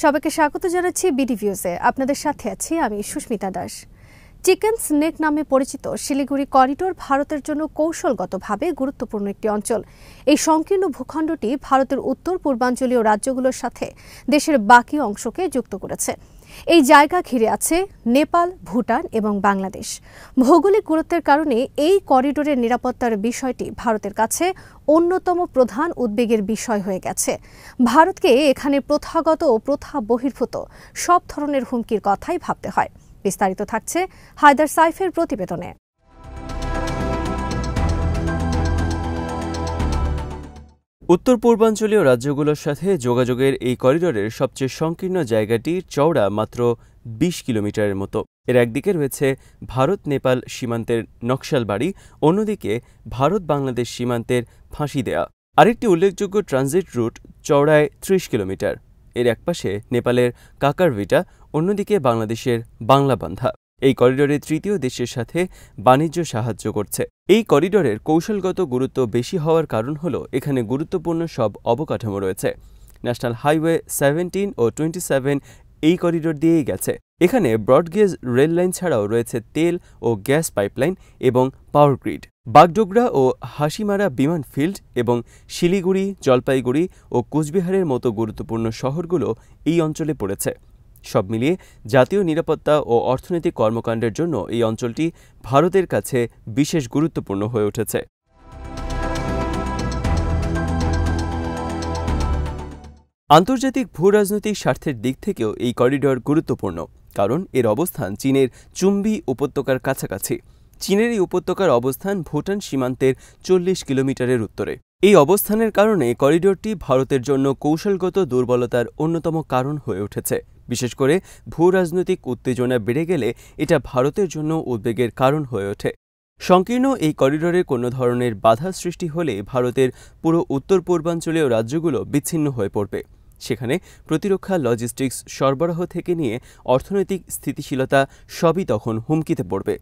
সবাইকে স্বাগত জানাচ্ছি বিডি ভিউজে। আপনাদের সাথে আছি আমি সুস্মিতা দাস। চিকেন স্নেক নামে পরিচিত শিলিগুড়ি করিডোর ভারতের জন্য কৌশলগতভাবে গুরুত্বপূর্ণ একটি অঞ্চল। এই সংকীর্ণ ভূখণ্ডটি ভারতের উত্তর পূর্বাঞ্চলীয় রাজ্যগুলোর সাথে দেশের বাকি অংশকে যুক্ত করেছে। এই জায়গা ঘিরে আছে নেপাল, ভুটান এবং বাংলাদেশ। ভৌগোলিক গুরুত্বের কারণে এই করিডোরের নিরাপত্তার বিষয়টি ভারতের কাছে অন্যতম প্রধান উদ্বেগের বিষয় হয়ে গেছে। ভারতকে এখানে প্রথাগত ও প্রথা বহির্ভূত সব ধরনের হুমকির কথাই ভাবতে হয়। বিস্তারিত থাকছে হায়দার সাইফের প্রতিবেদনে। উত্তর পূর্বাঞ্চলীয় রাজ্যগুলোর সাথে যোগাযোগের এই করিডোরের সবচেয়ে সংকীর্ণ জায়গাটির চওড়া মাত্র ২০ কিলোমিটারের মতো। এর একদিকে রয়েছে ভারত নেপাল সীমান্তের নকশালবাড়ি, অন্যদিকে ভারত বাংলাদেশ সীমান্তের ফাঁসি দেয়া। আরেকটি উল্লেখযোগ্য ট্রানজিট রুট চওড়ায় ৩০ কিলোমিটার। এর একপাশে নেপালের কাকারভিটা, অন্যদিকে বাংলাদেশের বাংলাবান্ধা। এই করিডোরে তৃতীয় দেশের সাথে বাণিজ্য সাহায্য করছে। এই করিডোরের কৌশলগত গুরুত্ব বেশি হওয়ার কারণ হল এখানে গুরুত্বপূর্ণ সব অবকাঠামো রয়েছে। ন্যাশনাল হাইওয়ে 17 ও 27 এই করিডোর দিয়েই গেছে। এখানে ব্রডগেজ রেল লাইন ছাড়াও রয়েছে তেল ও গ্যাস পাইপলাইন এবং পাওয়ার গ্রিড। বাগডোগরা ও হাসিমারা বিমান ফিল্ড এবং শিলিগুড়ি, জলপাইগুড়ি ও কোচবিহারের মতো গুরুত্বপূর্ণ শহরগুলো এই অঞ্চলে পড়েছে। সব মিলিয়ে জাতীয় নিরাপত্তা ও অর্থনৈতিক কর্মকাণ্ডের জন্য এই অঞ্চলটি ভারতের কাছে বিশেষ গুরুত্বপূর্ণ হয়ে উঠেছে। আন্তর্জাতিক ভূরাজনৈতিক স্বার্থের দিক থেকেও এই করিডোর গুরুত্বপূর্ণ, কারণ এর অবস্থান চীনের চুম্বি উপত্যকার কাছাকাছি। চীনের এই উপত্যকার অবস্থান ভুটান সীমান্তের ৪০ কিলোমিটারের উত্তরে। এই অবস্থানের কারণে করিডোরটি ভারতের জন্য কৌশলগত দুর্বলতার অন্যতম কারণ হয়ে উঠেছে। বিশেষ করে ভূরাজনৈতিক উত্তেজনা বেড়ে গেলে এটা ভারতের জন্য উদ্বেগের কারণ হয়ে ওঠে। সংকীর্ণ এই করিডোরে কোনো ধরনের বাধা সৃষ্টি হলে ভারতের পুরো উত্তর পূর্বাঞ্চলীয় রাজ্যগুলো বিচ্ছিন্ন হয়ে পড়বে। সেখানে প্রতিরক্ষা, লজিস্টিক্স, সরবরাহ থেকে নিয়ে অর্থনৈতিক স্থিতিশীলতা সবই তখন হুমকিতে পড়বে।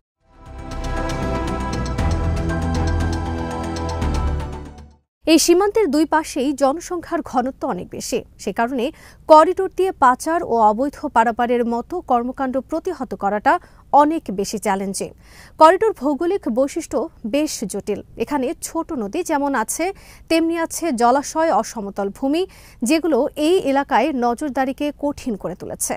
এই সীমান্তের দুই পাশেই জনসংখ্যার ঘনত্ব অনেক বেশি। সে কারণে করিডোর দিয়ে পাচার ও অবৈধ পারাপারের মতো কর্মকাণ্ড প্রতিহত করাটা অনেক বেশি চ্যালেঞ্জিং। করিডোর ভৌগোলিক বৈশিষ্ট্য বেশ জটিল। এখানে ছোট নদী যেমন আছে, তেমনি আছে জলাশয়, অসমতল ভূমি, যেগুলো এই এলাকায় নজরদারিকে কঠিন করে তুলেছে।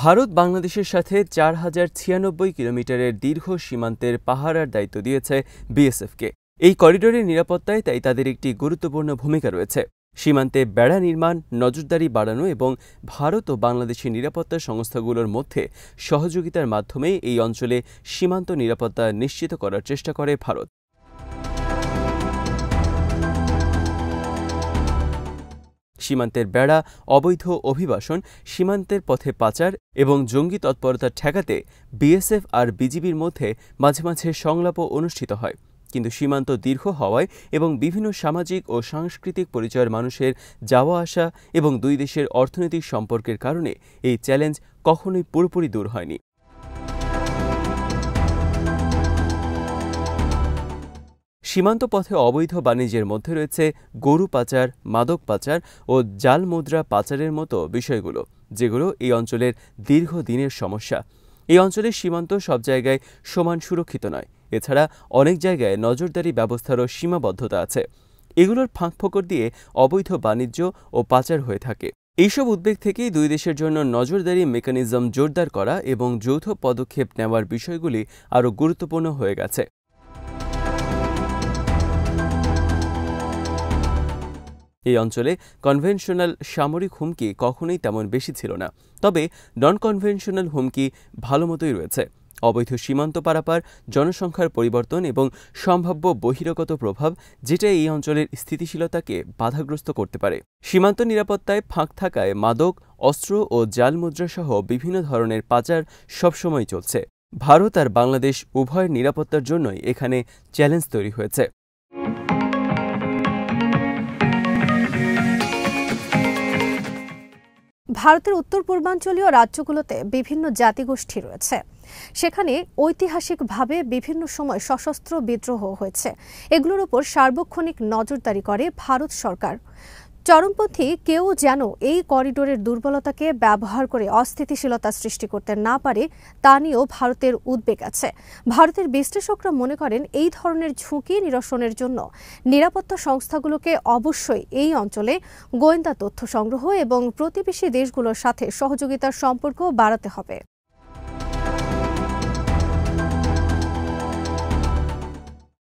ভারত বাংলাদেশের সাথে ৪,০৯৬ কিলোমিটারের দীর্ঘ সীমান্তের পাহারার দায়িত্ব দিয়েছে বিএসএফকে। এই করিডোরের নিরাপত্তায় তাই তাদের একটি গুরুত্বপূর্ণ ভূমিকা রয়েছে। সীমান্তে বেড়া নির্মাণ, নজরদারি বাড়ানো এবং ভারত ও বাংলাদেশের নিরাপত্তা সংস্থাগুলোর মধ্যে সহযোগিতার মাধ্যমে এই অঞ্চলে সীমান্ত নিরাপত্তা নিশ্চিত করার চেষ্টা করে ভারত। সীমান্তের বেড়া, অবৈধ অভিবাসন, সীমান্তের পথে পাচার এবং জঙ্গি তৎপরতা ঠেকাতে বিএসএফ আর বিজিবির মধ্যে মাঝে মাঝে সংলাপও অনুষ্ঠিত হয়। কিন্তু সীমান্ত দীর্ঘ হওয়ায় এবং বিভিন্ন সামাজিক ও সাংস্কৃতিক পরিচয়ের মানুষের যাওয়া আসা এবং দুই দেশের অর্থনৈতিক সম্পর্কের কারণে এই চ্যালেঞ্জ কখনোই পুরোপুরি দূর হয়নি। সীমান্ত পথে অবৈধ বাণিজ্যের মধ্যে রয়েছে গরু পাচার, মাদক পাচার ও জাল মুদ্রা পাচারের মতো বিষয়গুলো, যেগুলো এই অঞ্চলের দীর্ঘদিনের সমস্যা। এই অঞ্চলের সীমান্ত সব জায়গায় সমান সুরক্ষিত নয়। এছাড়া অনেক জায়গায় নজরদারি ব্যবস্থারও সীমাবদ্ধতা আছে। এগুলোর ফাঁকফোকর দিয়ে অবৈধ বাণিজ্য ও পাচার হয়ে থাকে। এইসব উদ্বেগ থেকেই দুই দেশের জন্য নজরদারি মেকানিজম জোরদার করা এবং যৌথ পদক্ষেপ নেওয়ার বিষয়গুলি আরও গুরুত্বপূর্ণ হয়ে গেছে। এই অঞ্চলে কনভেনশনাল সামরিক হুমকি কখনোই তেমন বেশি ছিল না, তবে নন কনভেনশনাল হুমকি ভালো মতোই রয়েছে। অবৈধ সীমান্ত পারাপার, জনসংখ্যার পরিবর্তন এবং সম্ভাব্য বহিরাগত প্রভাব, যেটা এই অঞ্চলের স্থিতিশীলতাকে বাধাগ্রস্ত করতে পারে। সীমান্ত নিরাপত্তায় ফাঁক থাকায় মাদক, অস্ত্র ও জাল মুদ্রাসহ বিভিন্ন ধরনের পাচার সবসময় চলছে। ভারত আর বাংলাদেশ উভয়ের নিরাপত্তার জন্যই এখানে চ্যালেঞ্জ তৈরি হয়েছে। ভারতের উত্তর পূর্বাঞ্চলীয় রাজ্যগুলোতে বিভিন্ন জাতিগোষ্ঠী রয়েছে। সেখানে ঐতিহাসিকভাবে বিভিন্ন সময় সশস্ত্র বিদ্রোহ হয়েছে। এগুলোর উপর সার্বক্ষণিক নজরদারি করে ভারত সরকার। চরমপন্থী কেউ যেন এই করিডোরের দুর্বলতাকে ব্যবহার করে অস্থিতিশীলতা সৃষ্টি করতে না পারে তা নিয়েও ভারতের উদ্বেগ আছে। ভারতের বিশ্লেষকরা মনে করেন এই ধরনের ঝুঁকি নিরসনের জন্য নিরাপত্তা সংস্থাগুলোকে অবশ্যই এই অঞ্চলে গোয়েন্দা তথ্য সংগ্রহ এবং প্রতিবেশী দেশগুলোর সাথে সহযোগিতার সম্পর্ক বাড়াতে হবে।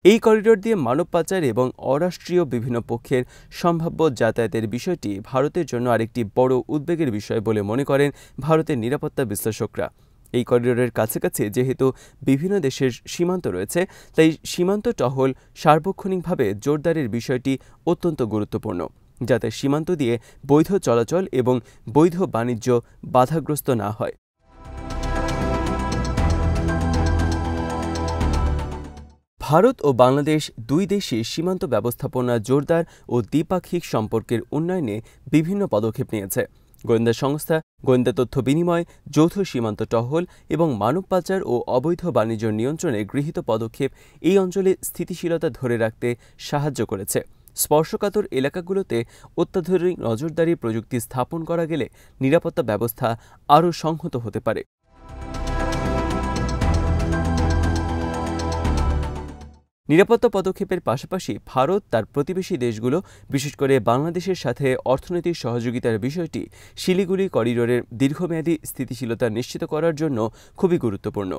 এই করিডোর দিয়ে মানব পাচার এবং অরাষ্ট্রীয় বিভিন্ন পক্ষের সম্ভাব্য যাতায়াতের বিষয়টি ভারতের জন্য আরেকটি বড় উদ্বেগের বিষয় বলে মনে করেন ভারতের নিরাপত্তা বিশ্লেষকরা। এই করিডোরের কাছাকাছি যেহেতু বিভিন্ন দেশের সীমান্ত রয়েছে, তাই সীমান্ত টহল সার্বক্ষণিকভাবে জোরদারের বিষয়টি অত্যন্ত গুরুত্বপূর্ণ, যাতে সীমান্ত দিয়ে বৈধ চলাচল এবং বৈধ বাণিজ্য বাধাগ্রস্ত না হয়। ভারত ও বাংলাদেশ দুই দেশই সীমান্ত ব্যবস্থাপনা জোরদার ও দ্বিপাক্ষিক সম্পর্কের উন্নয়নে বিভিন্ন পদক্ষেপ নিয়েছে। গোয়েন্দা সংস্থা, গোয়েন্দা তথ্য বিনিময়, যৌথ সীমান্ত টহল এবং মানব পাচার ও অবৈধ বাণিজ্য নিয়ন্ত্রণে গৃহীত পদক্ষেপ এই অঞ্চলে স্থিতিশীলতা ধরে রাখতে সাহায্য করেছে। স্পর্শকাতর এলাকাগুলোতে অত্যাধুনিক নজরদারি প্রযুক্তি স্থাপন করা গেলে নিরাপত্তা ব্যবস্থা আরও সংহত হতে পারে। নিরাপত্তা পদক্ষেপের পাশাপাশি ভারত তার প্রতিবেশী দেশগুলো, বিশেষ করে বাংলাদেশের সাথে অর্থনৈতিক সহযোগিতার বিষয়টি শিলিগুড়ি করিডোরের দীর্ঘমেয়াদী স্থিতিশীলতা নিশ্চিত করার জন্য খুবই গুরুত্বপূর্ণ।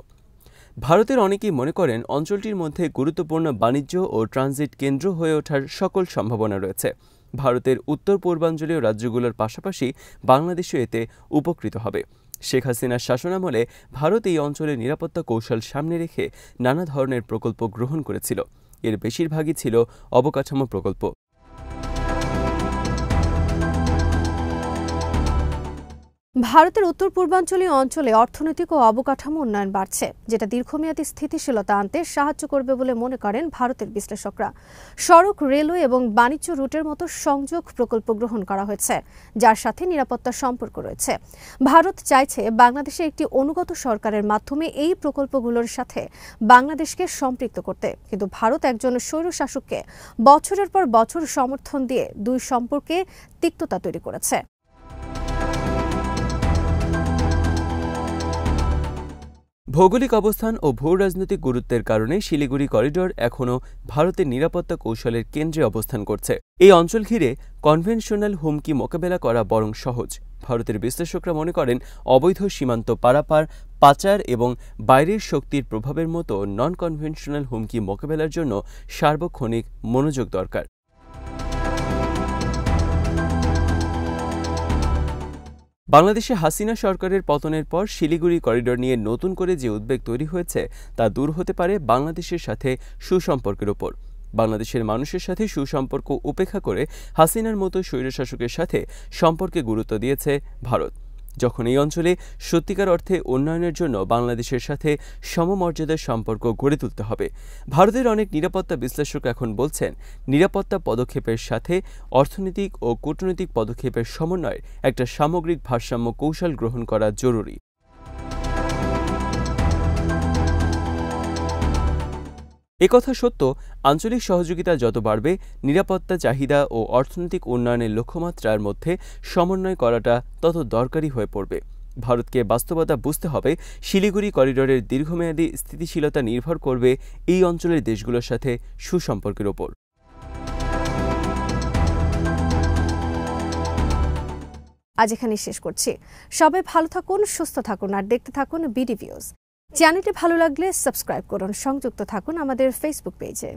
ভারতের অনেকেই মনে করেন অঞ্চলটির মধ্যে গুরুত্বপূর্ণ বাণিজ্য ও ট্রানজিট কেন্দ্র হয়ে ওঠার সকল সম্ভাবনা রয়েছে। ভারতের উত্তর পূর্বাঞ্চলীয় রাজ্যগুলোর পাশাপাশি বাংলাদেশও এতে উপকৃত হবে। শেখ হাসিনার শাসনামলে ভারত এই অঞ্চলের নিরাপত্তা কৌশল সামনে রেখে নানা ধরনের প্রকল্প গ্রহণ করেছিল। এর বেশিরভাগই ছিল অবকাঠামো প্রকল্প। ভারতের উত্তর পূর্বাঞ্চলীয় অঞ্চলে অর্থনৈতিক ও অবকাঠামো উন্নয়ন বাড়ছে, যেটা দীর্ঘমেয়াদী স্থিতিশীলতা আনতে সাহায্য করবে বলে মনে করেন ভারতের বিশ্লেষকরা। সড়ক, রেলওয়ে এবং বাণিজ্য রুটের মতো সংযোগ প্রকল্প গ্রহণ করা হয়েছে, যার সাথে নিরাপত্তার সম্পর্ক রয়েছে। ভারত চাইছে বাংলাদেশে একটি অনুগত সরকারের মাধ্যমে এই প্রকল্পগুলোর সাথে বাংলাদেশকে সম্পৃক্ত করতে, কিন্তু ভারত একজন স্বৈরশাসককে বছরের পর বছর সমর্থন দিয়ে দুই সম্পর্কে তিক্ততা তৈরি করেছে। ভৌগোলিক অবস্থান ও ভূ রাজনৈতিক গুরুত্বের কারণে শিলিগুড়ি করিডোর এখনও ভারতের নিরাপত্তা কৌশলের কেন্দ্রে অবস্থান করছে। এই অঞ্চল ঘিরে কনভেনশনাল হুমকি মোকাবেলা করা বরং সহজ। ভারতের বিশ্লেষকরা মনে করেন অবৈধ সীমান্ত পারাপার, পাচার এবং বাইরের শক্তির প্রভাবের মতো নন কনভেনশনাল হুমকি মোকাবেলার জন্য সার্বক্ষণিক মনোযোগ দরকার। বাংলাদেশে হাসিনা সরকারের পতনের পর শিলিগুড়ি করিডোর নিয়ে নতুন করে যে উদ্বেগ তৈরি হয়েছে তা দূর হতে পারে বাংলাদেশের সাথে সুসম্পর্কের ওপর। বাংলাদেশের মানুষের সাথে সুসম্পর্ক উপেক্ষা করে হাসিনার মতো স্বৈরশাসকের সাথে সম্পর্কে গুরুত্ব দিয়েছে ভারত। যখন এই অঞ্চলে সত্যিকার অর্থে উন্নয়নের জন্য বাংলাদেশের সাথে সমমর্যাদার সম্পর্ক গড়ে তুলতে হবে। ভারতের অনেক নিরাপত্তা বিশ্লেষক এখন বলছেন, নিরাপত্তা পদক্ষেপের সাথে অর্থনৈতিক ও কূটনৈতিক পদক্ষেপের সমন্বয়ে একটা সামগ্রিক ভারসাম্য কৌশল গ্রহণ করা জরুরি। একথা সত্য, আঞ্চলিক সহযোগিতা যত বাড়বে, নিরাপত্তা চাহিদা ও অর্থনৈতিক উন্নয়নের লক্ষ্যমাত্রার মধ্যে সমন্বয় করাটা তত দরকারি হয়ে পড়বে। ভারতকে বাস্তবতা বুঝতে হবে, শিলিগুড়ি করিডোরের দীর্ঘমেয়াদী স্থিতিশীলতা নির্ভর করবে এই অঞ্চলের দেশগুলোর সাথে সুসম্পর্কের ওপর। আজ এখানেই শেষ করছি। সবাই ভালো থাকুন, সুস্থ থাকুন আর দেখতে থাকুন বিডি ভিউজ। চ্যানেলটি ভালো লাগলে সাবস্ক্রাইব করুন, সংযুক্ত থাকুন আমাদের ফেসবুক পেজে।